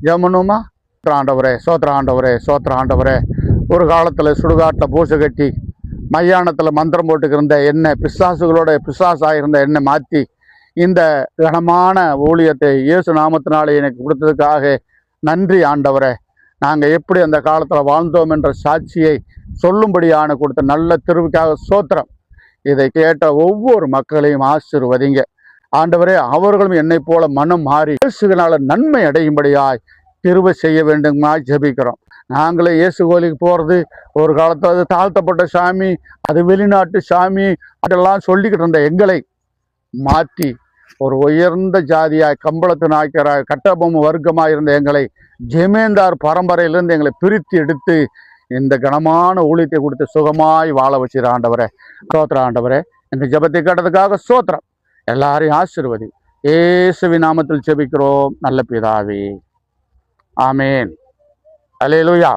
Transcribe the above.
ஜெபனுமா? ஆண்டவரே சோத்திர ஆண்டவரே, சோத்திர ஆண்டவரே. ஒரு காலத்தில் சுடுகாட்டில் பூசை கட்டி மையானத்தில் மந்திரம் போட்டுக்கிருந்த என்னை, பிசாசுகளோட பிசாசாக இருந்த என்னை மாற்றி இந்த கனமான ஊழியத்தை இயேசு நாமத்தினாலே எனக்கு கொடுத்ததுக்காக நன்றி ஆண்டவரே. நாங்கள் எப்படி அந்த காலத்தில் வாழ்ந்தோம் என்ற சாட்சியை சொல்லும்படியான கொடுத்த நல்ல திருவுக்காக சோத்திரம். இதை கேட்ட ஒவ்வொரு மக்களையும் ஆசீர்வதிங்க ஆண்டவரே. அவர்களும் என்னை போல மனம் மாறி இயேசுவினால நன்மை அடையும்படியாய் கிருபை செய்ய வேண்டுமா ஜெபிக்கிறோம். நாங்களே இயேசு கோயிலுக்கு போகிறது ஒரு காலத்தில் அது தாழ்த்தப்பட்ட சாமி, அது வெளிநாட்டு சாமி அதெல்லாம் சொல்லிக்கிட்டு இருந்த எங்களை மாற்றி ஒரு உயர்ந்த ஜாதியாய், கம்பளத்து நாய்க்கராய், கட்டபொம்மை வர்க்கமாக இருந்த எங்களை ஜெமீன்தார் பரம்பரையிலிருந்து எங்களை பிரித்து எடுத்து இந்த கனமான ஊழியத்தை கொடுத்து சுகமாய் வாழ வச்சிட ஆண்டவரே. சோத்திர ஆண்டவரே, எங்கள் ஜெபத்தை கேட்டதுக்காக சோத்திரம். எல்லாரையும் ஆசீர்வதி. இயேசுவின் நாமத்தில் ஜெபிக்கிறோம் நல்ல பிதாவே, ஆமேன். அல்லேலூயா.